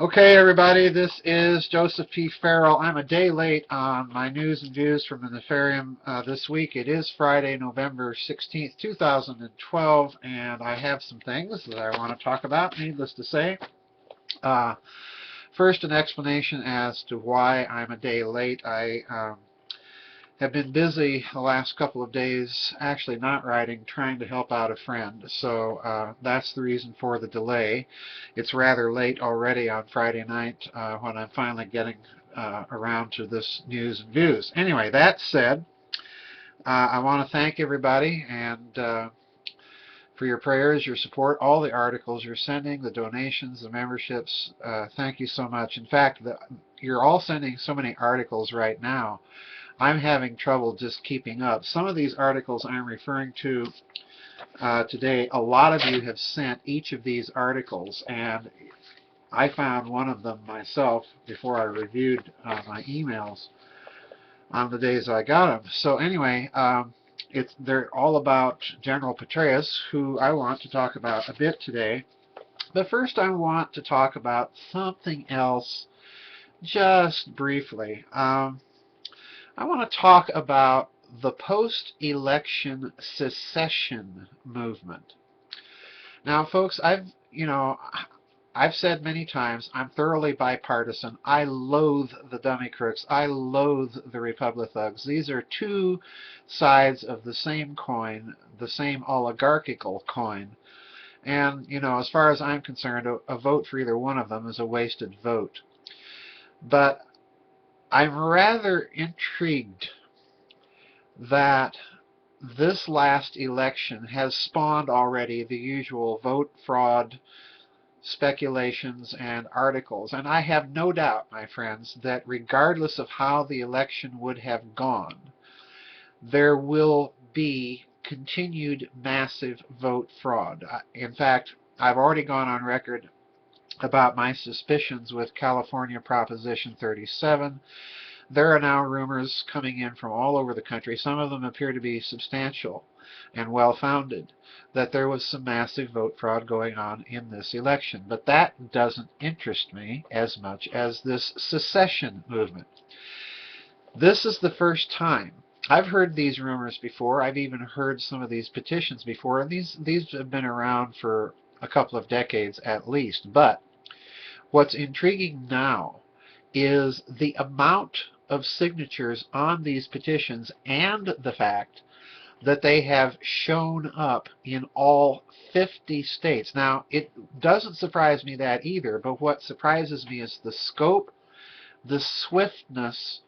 Okay, everybody, this is Joseph P. Farrell. I'm a day late on my news and views from the Nefarium this week. It is Friday, November 16th, 2012, and I have some things that I want to talk about, needless to say. Uh, First, an explanation as to why I'm a day late. I have been busy the last couple of days, actually not writing, trying to help out a friend. So that's the reason for the delay. It's rather late already on Friday night when I'm finally getting around to this news and views. Anyway, that said, I want to thank everybody and for your prayers, your support, all the articles you're sending, the donations, the memberships. Thank you so much. In fact, you're all sending so many articles right now. I'm having trouble just keeping up. Some of these articles I'm referring to today, a lot of you have sent each of these articles, and I found one of them myself before I reviewed my emails on the days I got them. So anyway, they're all about General Petraeus, who I want to talk about a bit today. But first I want to talk about something else just briefly. I want to talk about the post-election secession movement. Now, folks, I've said many times I'm thoroughly bipartisan. I loathe the dummy crooks. I loathe the Republic thugs. These are two sides of the same coin, the same oligarchical coin. And, as far as I'm concerned, a vote for either one of them is a wasted vote. But I'm rather intrigued that this last election has spawned already the usual vote fraud speculations and articles. And I have no doubt, my friends, that regardless of how the election would have gone, there will be continued massive vote fraud. In fact, I've already gone on record about my suspicions with California Proposition 37. There are now rumors coming in from all over the country. Some of them appear to be substantial and well-founded, that there was some massive vote fraud going on in this election. But that doesn't interest me as much as this secession movement. This is the first time. I've heard these rumors before. I've even heard some of these petitions before, and these have been around for a couple of decades at least. But what's intriguing now is the amount of signatures on these petitions and the fact that they have shown up in all 50 states. Now, it doesn't surprise me that either, but what surprises me is the scope, the swiftness,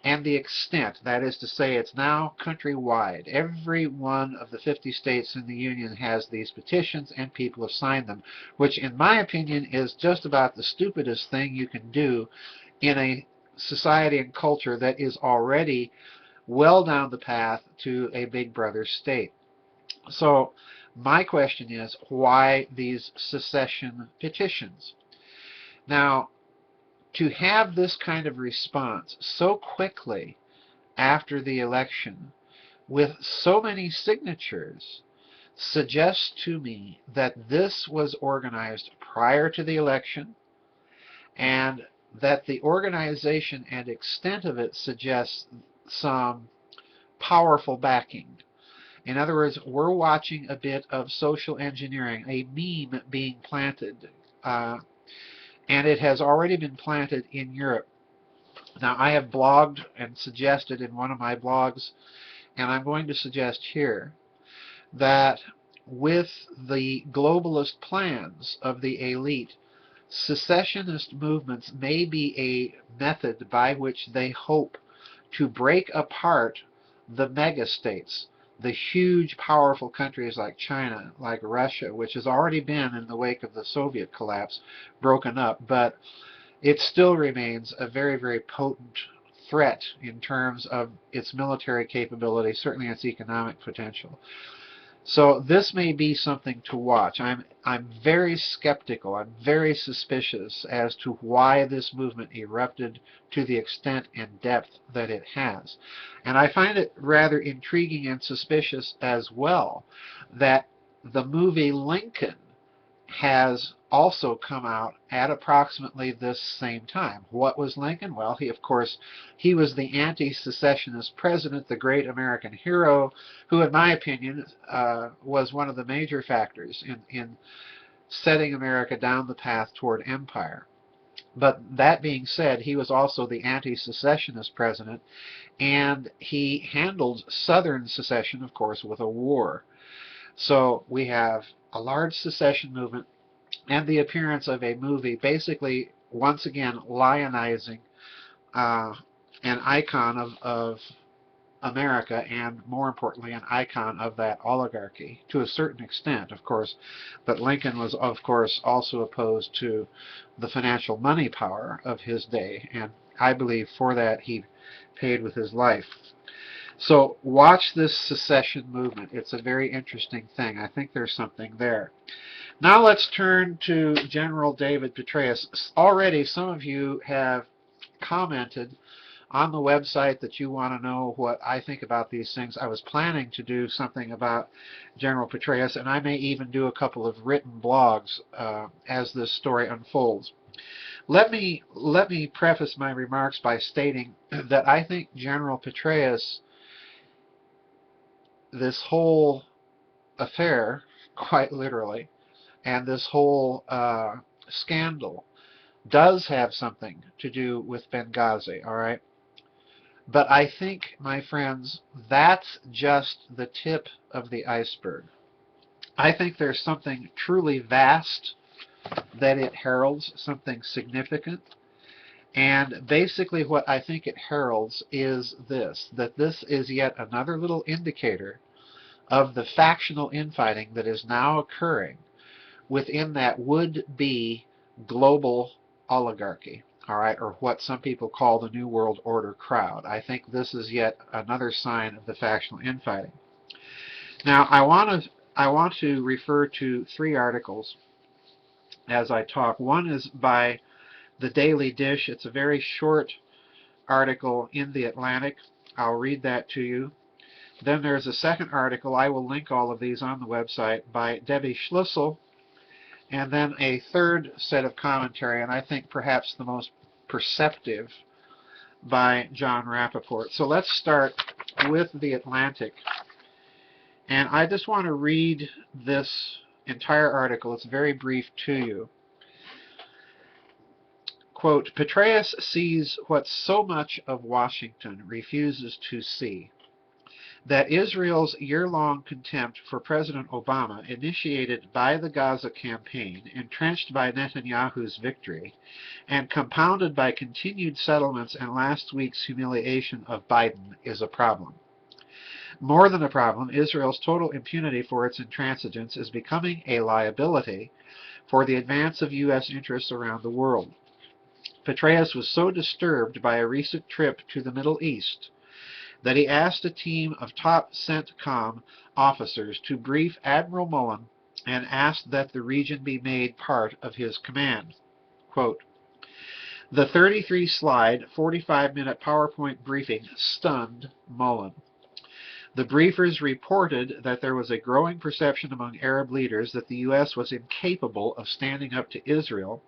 and the extent. That is to say, it's now countrywide. Every one of the 50 states in the Union has these petitions, and people have signed them, which, in my opinion, is just about the stupidest thing you can do in a society and culture that is already well down the path to a big brother state. So my question is, why these secession petitions? Now, to have this kind of response so quickly after the election with so many signatures suggests to me that this was organized prior to the election, and that the organization and extent of it suggests some powerful backing. In other words, we're watching a bit of social engineering, a meme being planted, and it has already been planted in Europe. Now, I have blogged and suggested in one of my blogs, and I'm going to suggest here, that with the globalist plans of the elite, secessionist movements may be a method by which they hope to break apart the megastates, the huge, powerful countries like China, like Russia, which has already been, in the wake of the Soviet collapse, broken up, but it still remains a very, very potent threat in terms of its military capability, certainly its economic potential. So this may be something to watch. I'm very skeptical. I'm very suspicious as to why this movement erupted to the extent and depth that it has. And I find it rather intriguing and suspicious as well that the movie Lincoln has also come out at approximately this same time. What was Lincoln? Well, of course, he was the anti-secessionist president, the great American hero, who, in my opinion, was one of the major factors in setting America down the path toward empire. But that being said, he was also the anti-secessionist president, and he handled Southern secession, of course, with a war. So we have a large secession movement and the appearance of a movie basically, once again, lionizing an icon of America, and more importantly, an icon of that oligarchy to a certain extent, of course. But Lincoln was, of course, also opposed to the financial money power of his day, and I believe for that he paid with his life. So watch this secession movement. It's a very interesting thing. I think there's something there. Now let's turn to General David Petraeus. Already some of you have commented on the website that you want to know what I think about these things. I was planning to do something about General Petraeus, and I may even do a couple of written blogs as this story unfolds. Let me preface my remarks by stating that I think General Petraeus, this whole affair, quite literally, and this whole scandal does have something to do with Benghazi, all right? But I think, my friends, that's just the tip of the iceberg. I think there's something truly vast that it heralds, something significant. And basically what I think it heralds is this, that this is yet another little indicator of the factional infighting that is now occurring within that would-be global oligarchy, all right, or what some people call the New World Order crowd. I think this is yet another sign of the factional infighting. Now, I want to refer to 3 articles as I talk. One is by the Daily Dish. It's a very short article in the Atlantic. I'll read that to you. Then there's a second article. I will link all of these on the website, by Debbie Schlissel. And then a third set of commentary, and I think perhaps the most perceptive, by John Rappaport. So let's start with the Atlantic. And I just want to read this entire article. It's very brief to you. Quote, Petraeus sees what so much of Washington refuses to see. That Israel's year-long contempt for President Obama, initiated by the Gaza campaign, entrenched by Netanyahu's victory, and compounded by continued settlements and last week's humiliation of Biden, is a problem. More than a problem, Israel's total impunity for its intransigence is becoming a liability for the advance of U.S. interests around the world. Petraeus was so disturbed by a recent trip to the Middle East that he asked a team of top CENTCOM officers to brief Admiral Mullen and asked that the region be made part of his command. Quote, the 33-slide, 45-minute PowerPoint briefing stunned Mullen. The briefers reported that there was a growing perception among Arab leaders that the U.S. was incapable of standing up to Israel,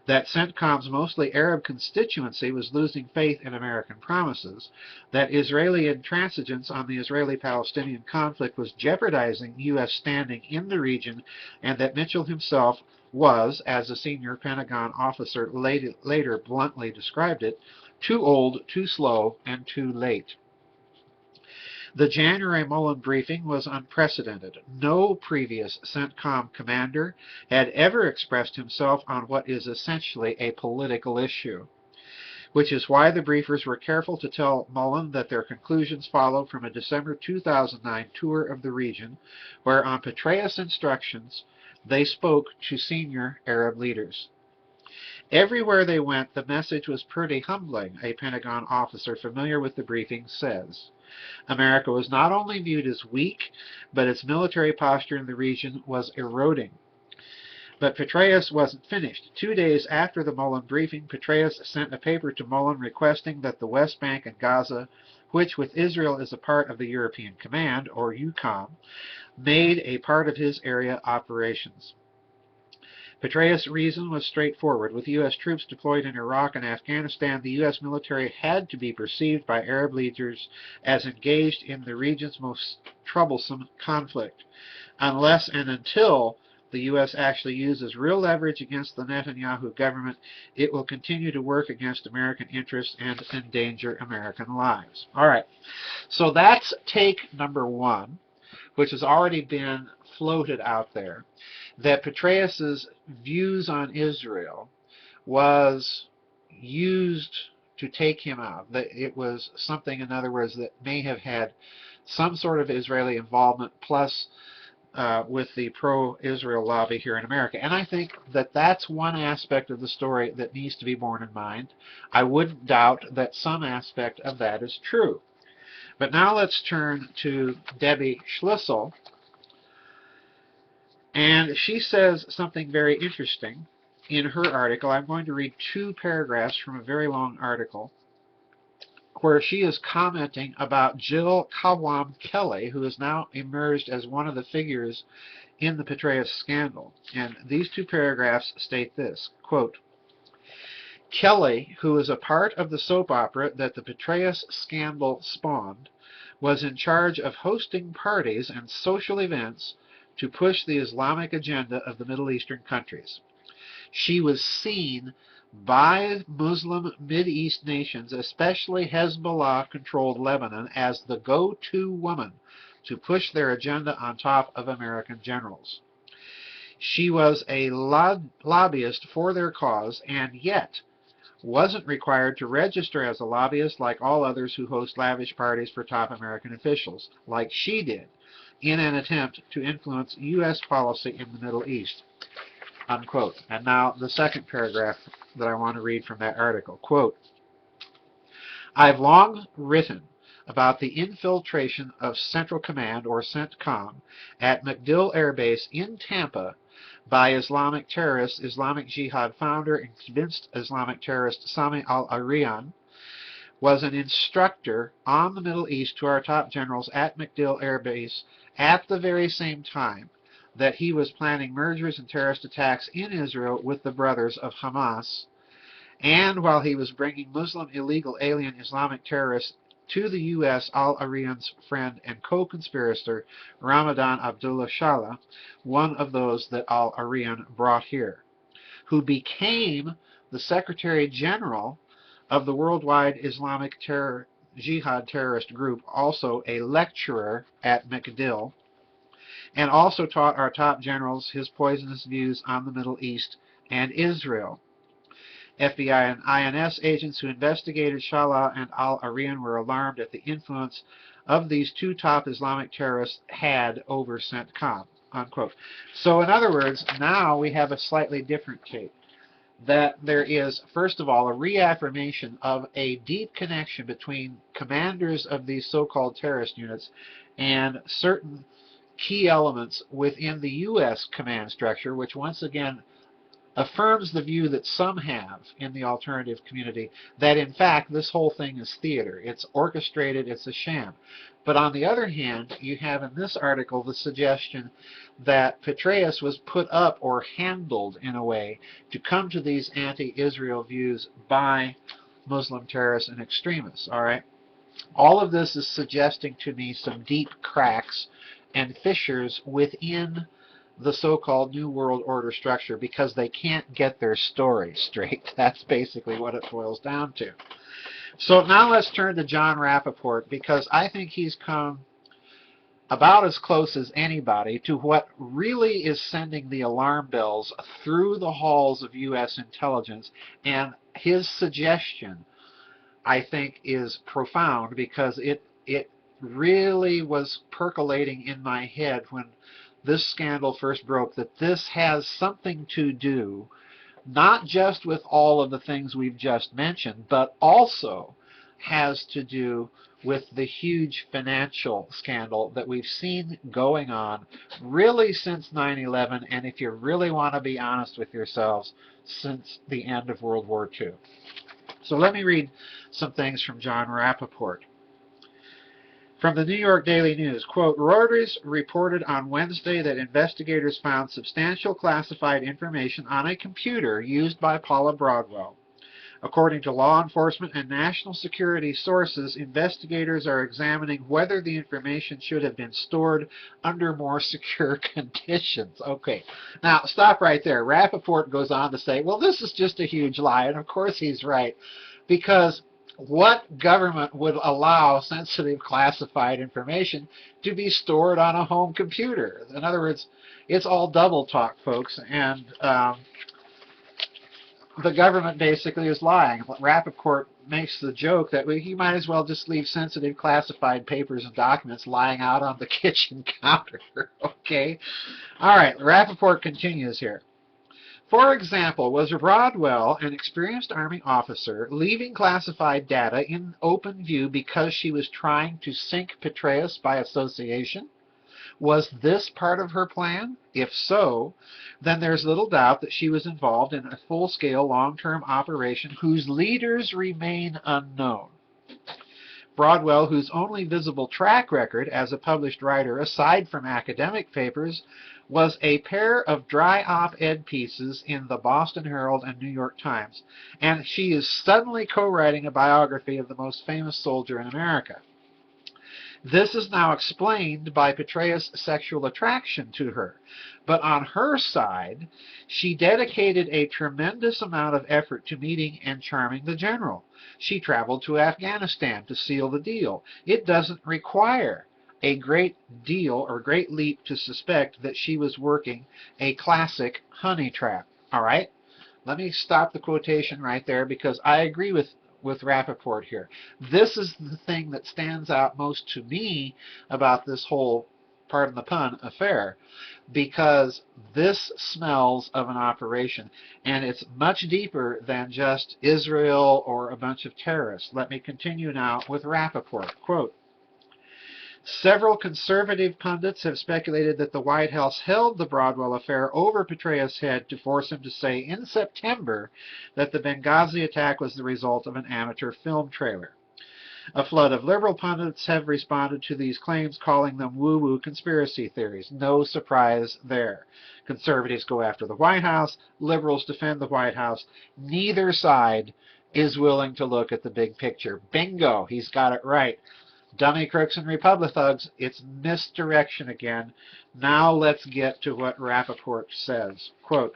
that CENTCOM's mostly Arab constituency was losing faith in American promises, that Israeli intransigence on the Israeli-Palestinian conflict was jeopardizing U.S. standing in the region, and that Mitchell himself was, as a senior Pentagon officer later bluntly described it, too old, too slow, and too late. The January Mullen briefing was unprecedented. No previous CENTCOM commander had ever expressed himself on what is essentially a political issue, which is why the briefers were careful to tell Mullen that their conclusions followed from a December 2009 tour of the region, where on Petraeus' instructions they spoke to senior Arab leaders. Everywhere they went, the message was pretty humbling, a Pentagon officer familiar with the briefing says. America was not only viewed as weak, but its military posture in the region was eroding. But Petraeus wasn't finished. 2 days after the Mullen briefing, Petraeus sent a paper to Mullen requesting that the West Bank and Gaza, which with Israel is a part of the European Command, or EUCOM, made a part of his area operations. Petraeus' reason was straightforward. With U.S. troops deployed in Iraq and Afghanistan, the U.S. military had to be perceived by Arab leaders as engaged in the region's most troublesome conflict. Unless and until the U.S. actually uses real leverage against the Netanyahu government, it will continue to work against American interests and endanger American lives. All right, so that's take number one, which has already been floated out there, that Petraeus's views on Israel was used to take him out. That it was something, in other words, that may have had some sort of Israeli involvement, plus with the pro-Israel lobby here in America. And I think that that's one aspect of the story that needs to be borne in mind. I wouldn't doubt that some aspect of that is true. But now let's turn to Debbie Schlissel. And she says something very interesting in her article. I'm going to read two paragraphs from a very long article where she is commenting about Jill Kawam Kelly, who has now emerged as one of the figures in the Petraeus scandal. And these two paragraphs state this, quote, Kelly, who is a part of the soap opera that the Petraeus scandal spawned, was in charge of hosting parties and social events to push the Islamic agenda of the Middle Eastern countries. She was seen by Muslim Mideast nations, especially Hezbollah-controlled Lebanon, as the go-to woman to push their agenda on top of American generals. She was a lobbyist for their cause, and yet wasn't required to register as a lobbyist like all others who host lavish parties for top American officials, like she did, in an attempt to influence U.S. policy in the Middle East. Unquote. And now the second paragraph that I want to read from that article. Quote, I've long written about the infiltration of Central Command, or CENTCOM, at MacDill Air Base in Tampa by Islamic terrorist, Islamic Jihad founder and convinced Islamic terrorist Sami al-Arian, was an instructor on the Middle East to our top generals at MacDill Air Base at the very same time that he was planning mergers and terrorist attacks in Israel with the brothers of Hamas, and while he was bringing Muslim illegal alien Islamic terrorists to the U.S., al-Arian's friend and co-conspirator Ramadan Abdullah Shala, one of those that al-Arian brought here, who became the Secretary General of the Worldwide Islamic Jihad Terrorist Group, also a lecturer at MacDill, and also taught our top generals his poisonous views on the Middle East and Israel. FBI and INS agents who investigated Shala and al-Arian were alarmed at the influence of these two top Islamic terrorists had over CENTCOM. Unquote. So in other words, now we have a slightly different take. That there is, first of all, a reaffirmation of a deep connection between commanders of these so-called terrorist units and certain key elements within the U.S. command structure, which once again affirms the view that some have in the alternative community that in fact this whole thing is theater. It's orchestrated, it's a sham. But on the other hand, you have in this article the suggestion that Petraeus was put up or handled in a way to come to these anti-Israel views by Muslim terrorists and extremists. All right? All of this is suggesting to me some deep cracks and fissures within the so-called New World Order structure because they can't get their story straight. That's basically what it boils down to. So now let's turn to John Rappaport, because I think he's come about as close as anybody to what really is sending the alarm bells through the halls of U.S. intelligence, and his suggestion, I think, is profound because it really was percolating in my head when this scandal first broke, that this has something to do not just with all of the things we've just mentioned, but also has to do with the huge financial scandal that we've seen going on really since 9/11, and if you really want to be honest with yourselves, since the end of World War II. So let me read some things from John Rappaport. From the New York Daily News, quote, Reuters reported on Wednesday that investigators found substantial classified information on a computer used by Paula Broadwell. According to law enforcement and national security sources, investigators are examining whether the information should have been stored under more secure conditions. Okay, now stop right there. Rappaport goes on to say, well, this is just a huge lie, and of course he's right, because what government would allow sensitive classified information to be stored on a home computer? In other words, it's all double talk, folks, and the government basically is lying. Rappaport makes the joke that you might as well just leave sensitive classified papers and documents lying out on the kitchen counter. Okay? All right, Rappaport continues here. For example, was Broadwell an experienced Army officer leaving classified data in open view because she was trying to sink Petraeus by association? Was this part of her plan? If so, then there's little doubt that she was involved in a full-scale, long-term operation whose leaders remain unknown. Broadwell, whose only visible track record as a published writer, aside from academic papers, was a pair of dry op-ed pieces in the Boston Herald and New York Times, and she is suddenly co-writing a biography of the most famous soldier in America. This is now explained by Petraeus' sexual attraction to her. But on her side, she dedicated a tremendous amount of effort to meeting and charming the general. She traveled to Afghanistan to seal the deal. It doesn't require a great deal or great leap to suspect that she was working a classic honey trap. All right? Let me stop the quotation right there, because I agree with Rappaport here. This is the thing that stands out most to me about this whole, pardon the pun, affair, because this smells of an operation, and it's much deeper than just Israel or a bunch of terrorists. Let me continue now with Rappaport. Quote, several conservative pundits have speculated that the White House held the Broadwell affair over Petraeus' head to force him to say in September that the Benghazi attack was the result of an amateur film trailer. A flood of liberal pundits have responded to these claims, calling them woo-woo conspiracy theories. No surprise there. Conservatives go after the White House. Liberals defend the White House. Neither side is willing to look at the big picture. Bingo! He's got it right. Dummy crooks and Republicans, it's misdirection again. Now let's get to what Rappaport says. Quote,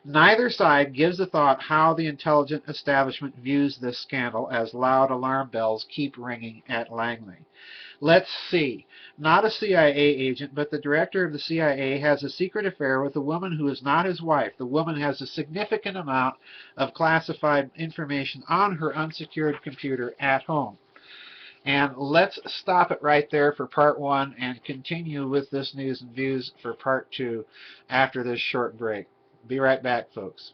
neither side gives a thought how the intelligence establishment views this scandal as loud alarm bells keep ringing at Langley. Let's see. Not a CIA agent, but the director of the CIA has a secret affair with a woman who is not his wife. The woman has a significant amount of classified information on her unsecured computer at home. And let's stop it right there for part one and continue with this news and views for part two after this short break. Be right back, folks.